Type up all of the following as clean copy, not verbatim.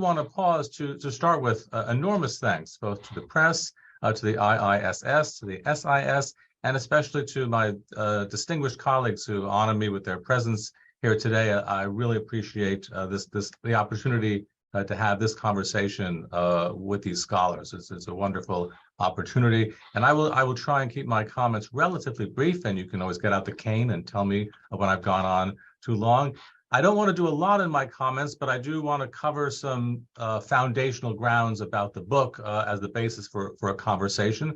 want to pause to start with enormous thanks, both to the press, to the IISS, to the SIS, and especially to my distinguished colleagues who honor me with their presence here today. I really appreciate the opportunity to have this conversation with these scholars. It's a wonderful opportunity, and I will try and keep my comments relatively brief, and you can always get out the cane and tell me when I've gone on too long. I don't want to do a lot in my comments, but I do want to cover some foundational grounds about the book as the basis for a conversation.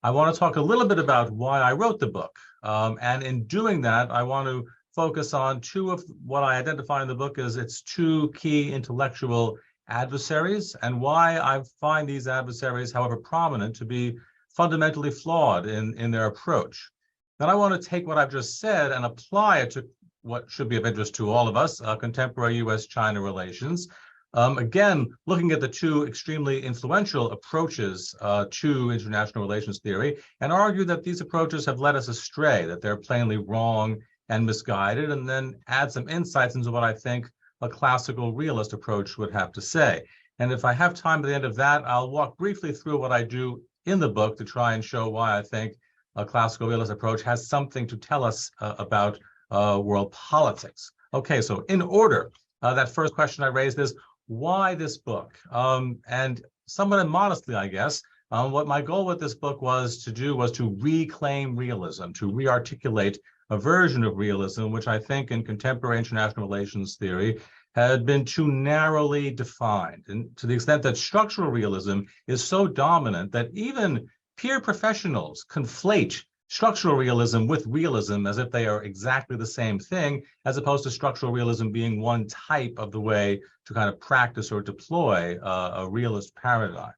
I want to talk a little bit about why I wrote the book, and in doing that, I want to focus on two of what I identify in the book as its two key intellectual adversaries, and why I find these adversaries, however prominent, to be fundamentally flawed in their approach. Then I want to take what I've just said and apply it to what should be of interest to all of us, contemporary U.S.-China relations. Again, looking at the two extremely influential approaches to international relations theory, and argue that these approaches have led us astray, that they're plainly wrong and misguided, and then add some insights into what I think a classical realist approach would have to say. And if I have time at the end of that, I'll walk briefly through what I do in the book to try and show why I think a classical realist approach has something to tell us about world politics. Okay, so in order, that first question I raised is, why this book? And somewhat immodestly, I guess, what my goal with this book was to reclaim realism, to re-articulate a version of realism, which I think in contemporary international relations theory had been too narrowly defined, and to the extent that structural realism is so dominant that even peer professionals conflate structural realism with realism as if they are exactly the same thing, as opposed to structural realism being one type of the way to kind of practice or deploy a realist paradigm.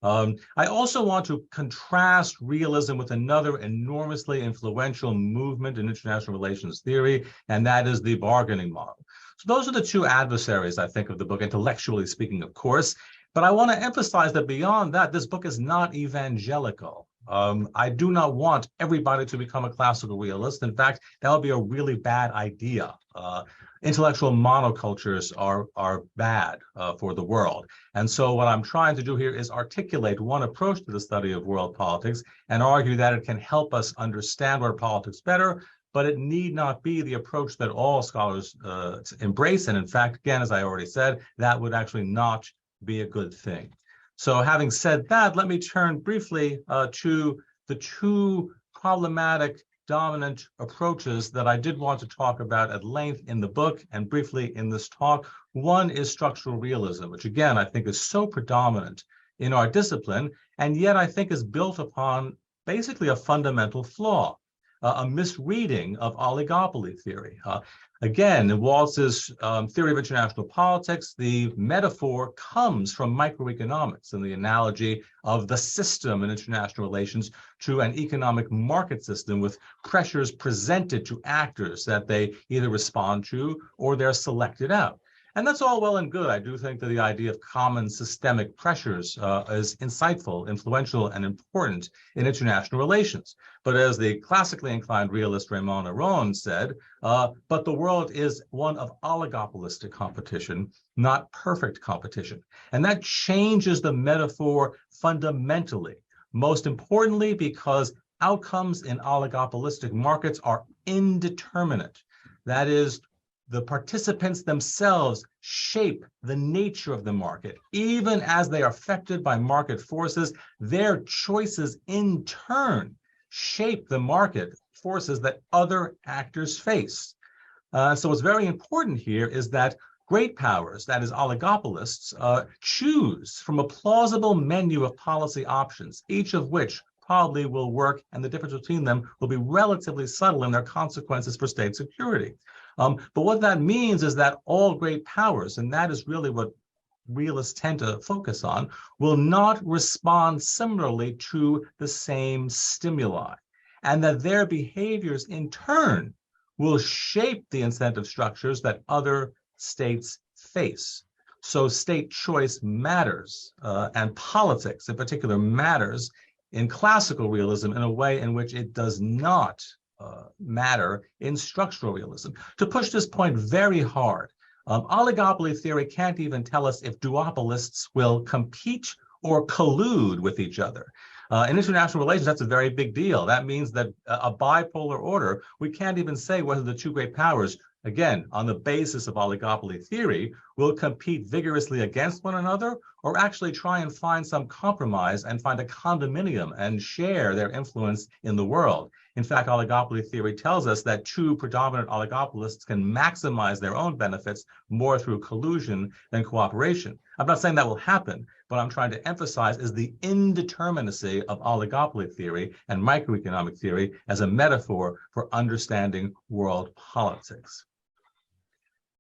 I also want to contrast realism with another enormously influential movement in international relations theory, and that is the bargaining model. So those are the two adversaries, I think, of the book, intellectually speaking, of course. But I want to emphasize that beyond that, this book is not evangelical. I do not want everybody to become a classical realist. In fact, that would be a really bad idea. Intellectual monocultures are bad for the world. And so what I'm trying to do here is articulate one approach to the study of world politics and argue that it can help us understand world politics better, but it need not be the approach that all scholars embrace. And in fact, again, as I already said, that would actually not be a good thing. So having said that, let me turn briefly to the two problematic dominant approaches that I did want to talk about at length in the book and briefly in this talk. One is structural realism, which again, I think is so predominant in our discipline, and yet I think is built upon basically a fundamental flaw, a misreading of oligopoly theory. Again, in Walz's theory of international politics, the metaphor comes from microeconomics and the analogy of the system in international relations to an economic market system with pressures presented to actors that they either respond to or they're selected out. And that's all well and good. I do think that the idea of common systemic pressures is insightful, influential, and important in international relations. But as the classically inclined realist Raymond Aron said, but the world is one of oligopolistic competition, not perfect competition. And that changes the metaphor fundamentally, most importantly because outcomes in oligopolistic markets are indeterminate. That is, the participants themselves shape the nature of the market. Even as they are affected by market forces, their choices in turn shape the market forces that other actors face. So what's very important here is that great powers, that is oligopolists, choose from a plausible menu of policy options, each of which probably will work, and the difference between them will be relatively subtle in their consequences for state security. But what that means is that all great powers, and that is really what realists tend to focus on, will not respond similarly to the same stimuli, and that their behaviors in turn will shape the incentive structures that other states face. So state choice matters, and politics in particular matters in classical realism in a way in which it does not matter in structural realism. To push this point very hard, Oligopoly theory can't even tell us if duopolists will compete or collude with each other. In international relations, that's a very big deal. That means that a bipolar order, we can't even say whether the two great powers, again, on the basis of oligopoly theory, will compete vigorously against one another or actually try and find some compromise and find a condominium and share their influence in the world. In fact, oligopoly theory tells us that two predominant oligopolists can maximize their own benefits more through collusion than cooperation. I'm not saying that will happen. What I'm trying to emphasize is the indeterminacy of oligopoly theory and microeconomic theory as a metaphor for understanding world politics.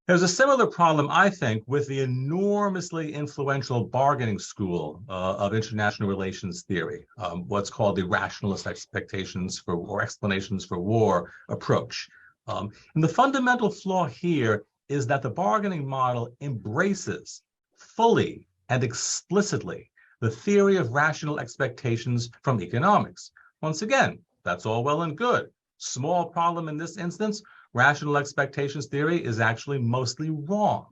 There's a similar problem, I think, with the enormously influential bargaining school of international relations theory, what's called the rationalist expectations for or explanations for war approach. And the fundamental flaw here is that the bargaining model embraces fully and explicitly the theory of rational expectations from economics. Once again, that's all well and good. Small problem in this instance. Rational expectations theory is actually mostly wrong.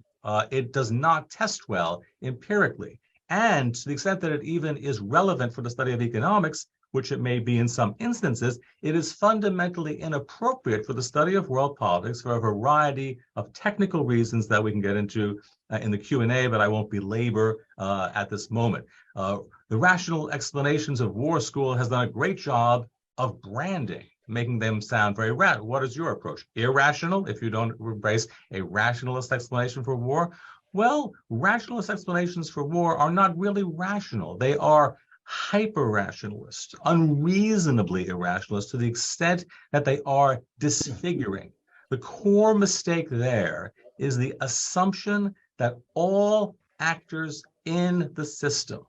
It does not test well empirically. And to the extent that it even is relevant for the study of economics, which it may be in some instances, it is fundamentally inappropriate for the study of world politics for a variety of technical reasons that we can get into in the Q&A, but I won't belabor at this moment. The Rational Explanations of War School has done a great job of branding, making them sound very rational. What is your approach? Irrational if you don't embrace a rationalist explanation for war? Well, rationalist explanations for war are not really rational. They are hyper-rationalist, unreasonably irrationalist to the extent that they are disfiguring. The core mistake there is the assumption that all actors in the system,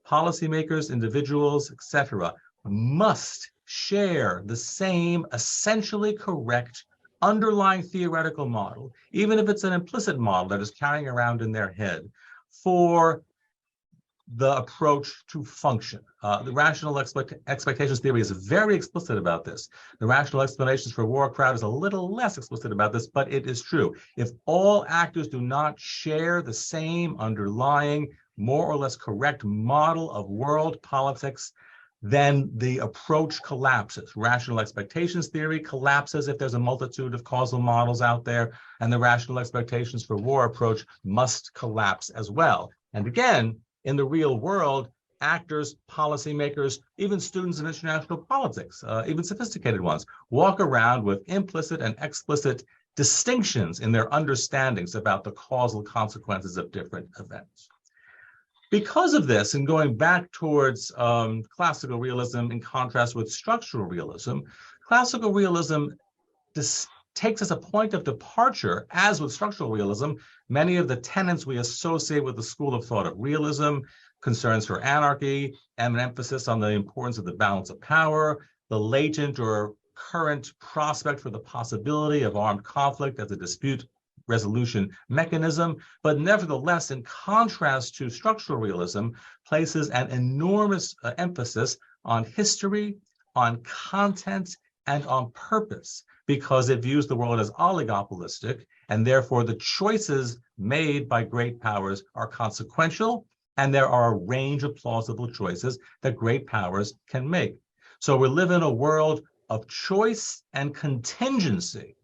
policymakers, individuals, etc., must share the same essentially correct underlying theoretical model, even if it's an implicit model that is carrying around in their head, for the approach to function. The rational expectations theory is very explicit about this. The rational explanations for war crowd is a little less explicit about this, but it is true. If all actors do not share the same underlying, more or less correct model of world politics, then the approach collapses. Rational expectations theory collapses if there's a multitude of causal models out there, and the rational expectations for war approach must collapse as well. And again, in the real world, actors, policymakers, even students of international politics, even sophisticated ones, walk around with implicit and explicit distinctions in their understandings about the causal consequences of different events. Because of this, and going back towards classical realism in contrast with structural realism, classical realism takes as a point of departure, as with structural realism, many of the tenets we associate with the school of thought of realism, concerns for anarchy, and an emphasis on the importance of the balance of power, the latent or current prospect for the possibility of armed conflict as a dispute resolution mechanism, but nevertheless, in contrast to structural realism, places an enormous emphasis on history, on content, and on purpose, because it views the world as oligopolistic, and therefore the choices made by great powers are consequential, and there are a range of plausible choices that great powers can make. So we live in a world of choice and contingency.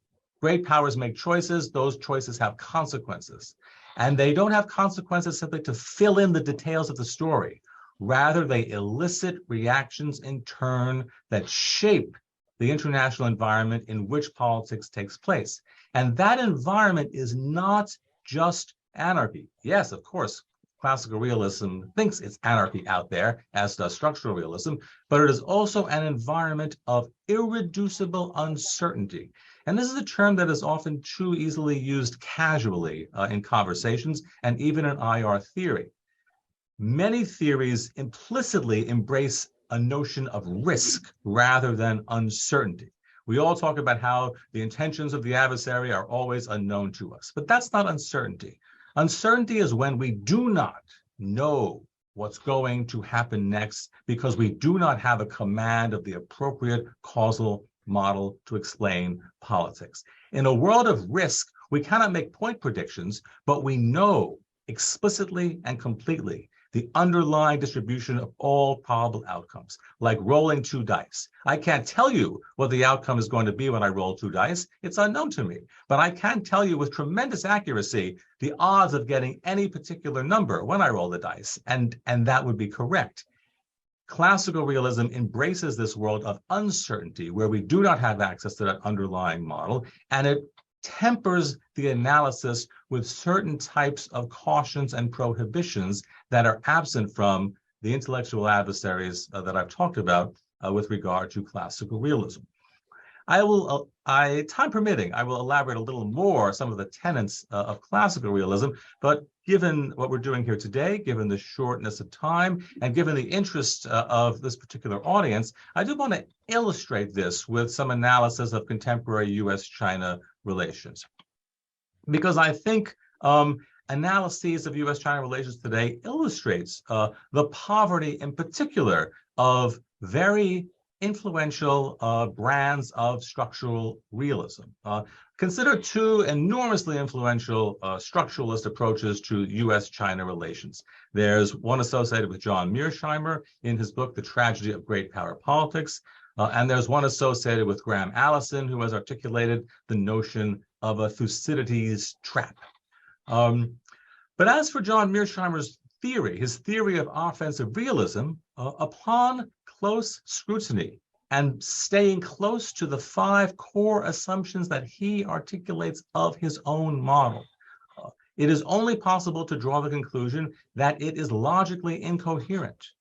Great powers make choices, those choices have consequences. And they don't have consequences simply to fill in the details of the story. Rather, they elicit reactions in turn that shape the international environment in which politics takes place. And that environment is not just anarchy. Yes, of course, classical realism thinks it's anarchy out there, as does structural realism, but it is also an environment of irreducible uncertainty. And this is a term that is often too easily used casually in conversations and even in IR theory. Many theories implicitly embrace a notion of risk rather than uncertainty. We all talk about how the intentions of the adversary are always unknown to us, but that's not uncertainty. Uncertainty is when we do not know what's going to happen next because we do not have a command of the appropriate causal model to explain politics. In a world of risk, We cannot make point predictions, but we know explicitly and completely the underlying distribution of all probable outcomes, like rolling 2 dice. I can't tell you what the outcome is going to be when I roll 2 dice. It's unknown to me. But I can tell you with tremendous accuracy the odds of getting any particular number when I roll the dice, and that would be correct. Classical realism embraces this world of uncertainty where we do not have access to that underlying model, and it tempers the analysis with certain types of cautions and prohibitions that are absent from the intellectual adversaries that I've talked about with regard to classical realism. Time permitting, I will elaborate a little more some of the tenets of classical realism, but given what we're doing here today, given the shortness of time, and given the interest of this particular audience, I do want to illustrate this with some analysis of contemporary U.S.-China relations. Because I think analyses of U.S.-China relations today illustrates the poverty in particular of very influential brands of structural realism. Consider 2 enormously influential structuralist approaches to U.S.-China relations. There's one associated with John Mearsheimer in his book, The Tragedy of Great Power Politics, and there's one associated with Graham Allison, who has articulated the notion of a Thucydides trap. But as for John Mearsheimer's theory, his theory of offensive realism, upon close scrutiny and staying close to the 5 core assumptions that he articulates of his own model, it is only possible to draw the conclusion that it is logically incoherent,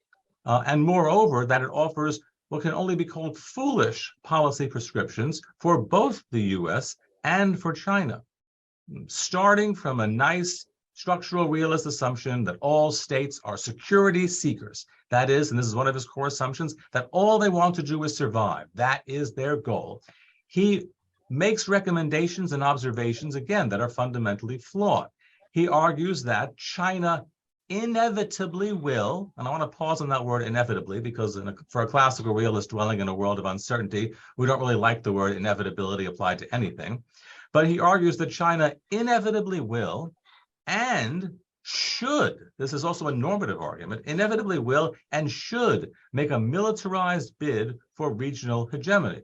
and moreover, that it offers what can only be called foolish policy prescriptions for both the U.S. and for China, starting from a nice structural realist assumption that all states are security seekers. That is, and this is one of his core assumptions, that all they want to do is survive. That is their goal. He makes recommendations and observations, again, that are fundamentally flawed. He argues that China inevitably will, and I want to pause on that word inevitably, because for a classical realist dwelling in a world of uncertainty, we don't really like the word inevitability applied to anything. But he argues that China inevitably will and should, this is also a normative argument, inevitably will and should make a militarized bid for regional hegemony.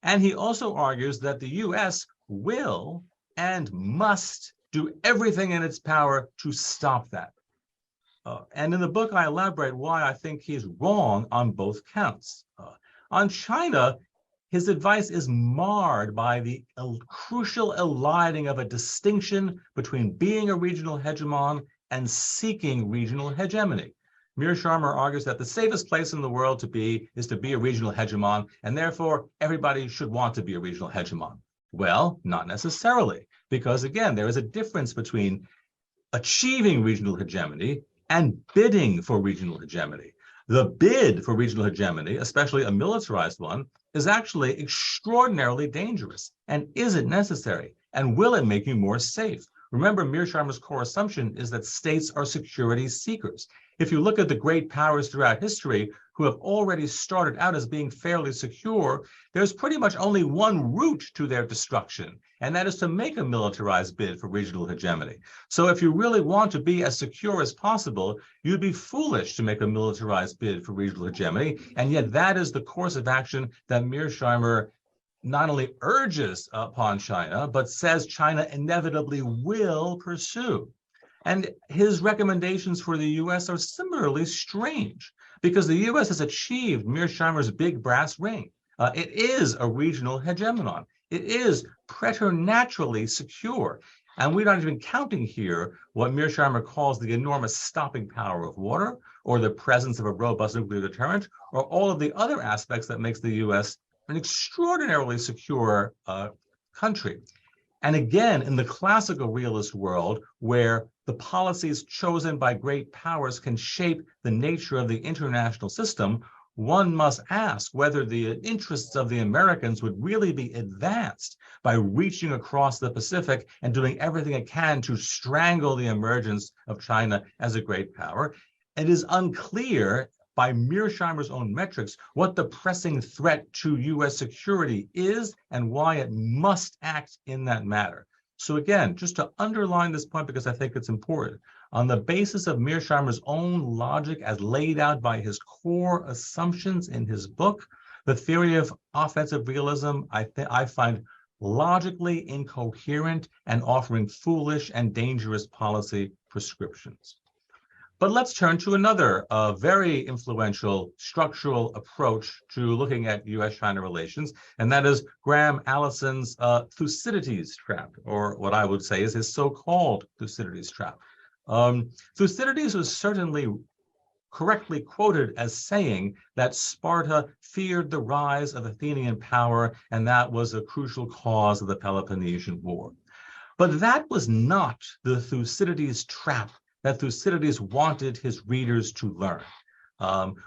And he also argues that the U.S. will and must do everything in its power to stop that. And in the book, I elaborate why I think he's wrong on both counts. On China, his advice is marred by the crucial eliding of a distinction between being a regional hegemon and seeking regional hegemony. Mearsheimer argues that the safest place in the world to be is to be a regional hegemon, and therefore everybody should want to be a regional hegemon. Well, not necessarily, because again, there is a difference between achieving regional hegemony and bidding for regional hegemony. The bid for regional hegemony, especially a militarized one, is actually extraordinarily dangerous. And is it necessary? And will it make you more safe? Remember, Mearsheimer's core assumption is that states are security seekers. If you look at the great powers throughout history who have already started out as being fairly secure, there's pretty much only one route to their destruction, and that is to make a militarized bid for regional hegemony. So if you really want to be as secure as possible, you'd be foolish to make a militarized bid for regional hegemony, and yet that is the course of action that Mearsheimer not only urges upon China, but says China inevitably will pursue. And his recommendations for the U.S. are similarly strange, because the U.S. has achieved Mearsheimer's big brass ring. It is a regional hegemon. It is preternaturally secure. And we're not even counting here what Mearsheimer calls the enormous stopping power of water, or the presence of a robust nuclear deterrent, or all of the other aspects that makes the U.S. an extraordinarily secure country. And again, in the classical realist world, where the policies chosen by great powers can shape the nature of the international system, one must ask whether the interests of the Americans would really be advanced by reaching across the Pacific and doing everything it can to strangle the emergence of China as a great power. It is unclear by Mearsheimer's own metrics what the pressing threat to U.S. security is and why it must act in that matter. So again, just to underline this point because I think it's important, on the basis of Mearsheimer's own logic as laid out by his core assumptions in his book, the theory of offensive realism, I find logically incoherent and offering foolish and dangerous policy prescriptions. But let's turn to another very influential structural approach to looking at U.S.-China relations, and that is Graham Allison's Thucydides trap, or what I would say is his so-called Thucydides trap. Thucydides was certainly correctly quoted as saying that Sparta feared the rise of Athenian power, and that was a crucial cause of the Peloponnesian War. But that was not the Thucydides trap that Thucydides wanted his readers to learn.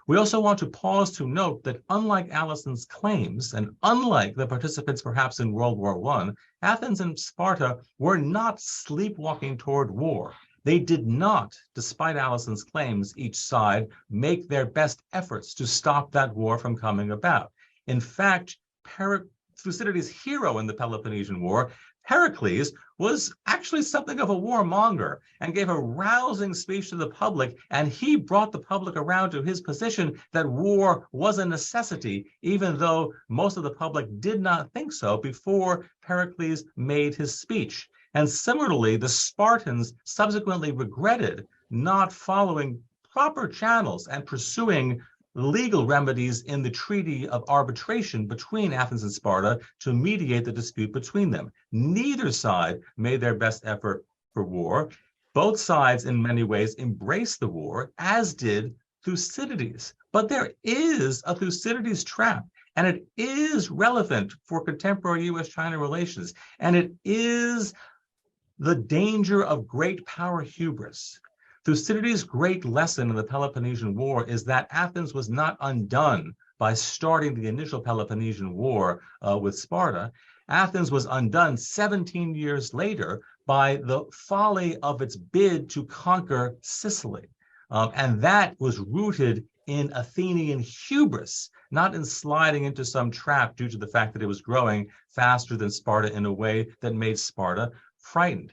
We also want to pause to note that unlike Allison's claims, and unlike the participants perhaps in World War I, Athens and Sparta were not sleepwalking toward war. They did not, despite Allison's claims, each side make their best efforts to stop that war from coming about. In fact, Thucydides' hero in the Peloponnesian War, Pericles, was actually something of a warmonger and gave a rousing speech to the public, and he brought the public around to his position that war was a necessity, even though most of the public did not think so before Pericles made his speech. And similarly, the Spartans subsequently regretted not following proper channels and pursuing legal remedies in the treaty of arbitration between Athens and Sparta to mediate the dispute between them. Neither side made their best effort for war. Both sides, in many ways, embraced the war, as did Thucydides. But there is a Thucydides trap, and it is relevant for contemporary U.S.-China relations, and it is the danger of great power hubris. Thucydides' great lesson in the Peloponnesian War is that Athens was not undone by starting the initial Peloponnesian War with Sparta. Athens was undone 17 years later by the folly of its bid to conquer Sicily. And that was rooted in Athenian hubris, not in sliding into some trap due to the fact that it was growing faster than Sparta in a way that made Sparta frightened.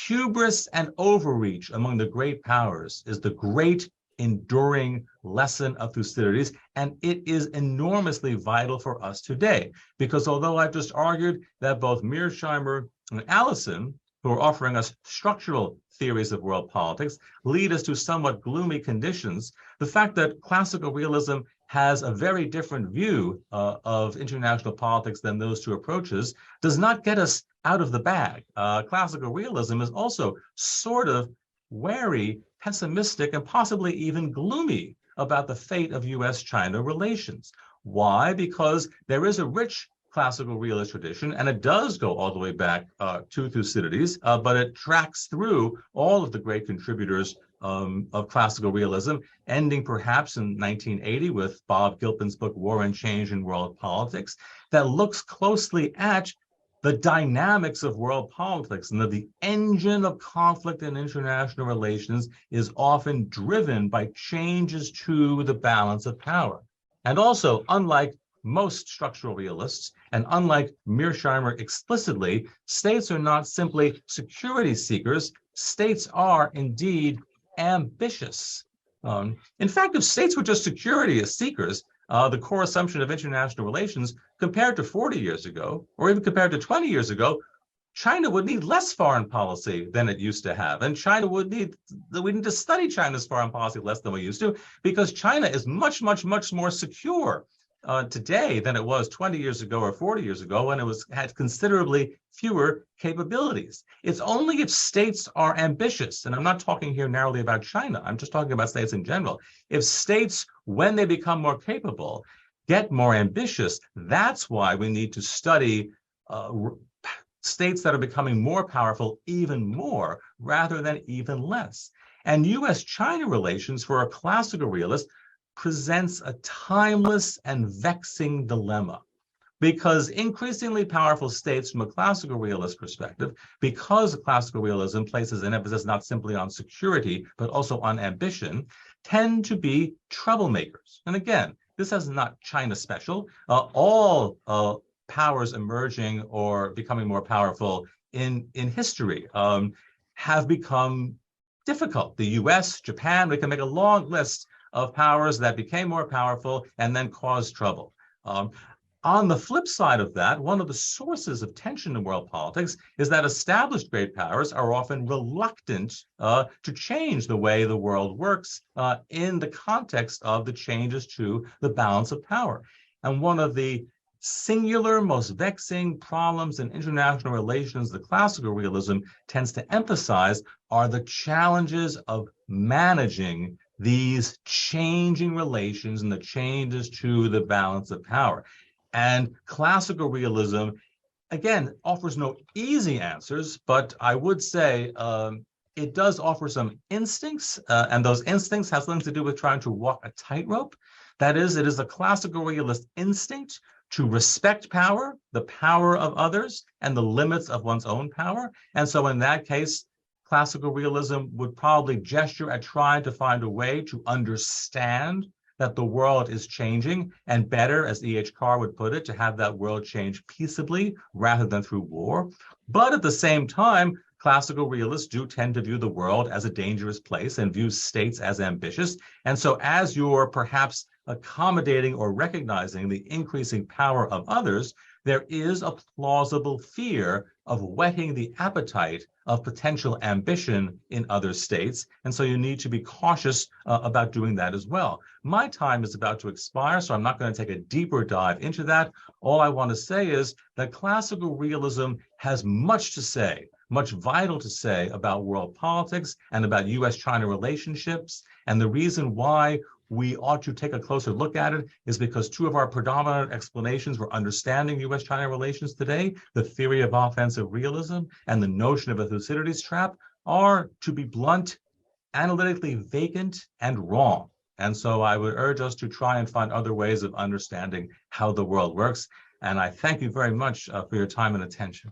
Hubris and overreach among the great powers is the great enduring lesson of Thucydides, and it is enormously vital for us today, because although I've just argued that both Mearsheimer and Allison, who are offering us structural theories of world politics, lead us to somewhat gloomy conditions, the fact that classical realism has a very different view of international politics than those two approaches does not get us out of the bag. Classical realism is also sort of wary, pessimistic, and possibly even gloomy about the fate of U.S.-China relations. Why? Because there is a rich classical realist tradition, and it does go all the way back to Thucydides, but it tracks through all of the great contributors of classical realism, ending perhaps in 1980 with Bob Gilpin's book, War and Change in World Politics, that looks closely at the dynamics of world politics, and that the engine of conflict in international relations is often driven by changes to the balance of power. And also, unlike most structural realists, and unlike Mearsheimer explicitly, states are not simply security seekers. States are indeed ambitious. In fact, if states were just security seekers, the core assumption of international relations compared to 40 years ago, or even compared to 20 years ago, China would need less foreign policy than it used to have. And we need to study China's foreign policy less than we used to, because China is much, much, much more secure today than it was 20 years ago or 40 years ago, when it had considerably fewer capabilities. It's only if states are ambitious, and I'm not talking here narrowly about China, I'm just talking about states in general. If states, when they become more capable, get more ambitious, that's why we need to study states that are becoming more powerful even more rather than even less. And U.S.-China relations for a classical realist presents a timeless and vexing dilemma, because increasingly powerful states from a classical realist perspective, because classical realism places an emphasis not simply on security, but also on ambition, tend to be troublemakers. And again, this is not China special. All powers emerging or becoming more powerful in history have become difficult. The US, Japan, we can make a long list of powers that became more powerful and then caused trouble. On the flip side of that, one of the sources of tension in world politics is that established great powers are often reluctant to change the way the world works in the context of the changes to the balance of power. And one of the singular, most vexing problems in international relations the classical realism tends to emphasize are the challenges of managing these changing relations and the changes to the balance of power. And classical realism, again, offers no easy answers, but I would say it does offer some instincts, and those instincts have something to do with trying to walk a tightrope. That is, it is a classical realist instinct to respect power, the power of others, and the limits of one's own power. And so in that case, classical realism would probably gesture at trying to find a way to understand that the world is changing, and better, as E.H. Carr would put it, to have that world change peaceably rather than through war. But at the same time, classical realists do tend to view the world as a dangerous place and view states as ambitious. And so as you're perhaps accommodating or recognizing the increasing power of others, there is a plausible fear of whetting the appetite of potential ambition in other states. And so you need to be cautious about doing that as well. My time is about to expire, so I'm not going to take a deeper dive into that. All I want to say is that classical realism has much to say, much vital to say about world politics and about US-China relationships. And the reason why we ought to take a closer look at it is because two of our predominant explanations for understanding US-China relations today, the theory of offensive realism and the notion of a Thucydides trap, are, to be blunt, analytically vacant and wrong. And so I would urge us to try and find other ways of understanding how the world works. And I thank you very much for your time and attention.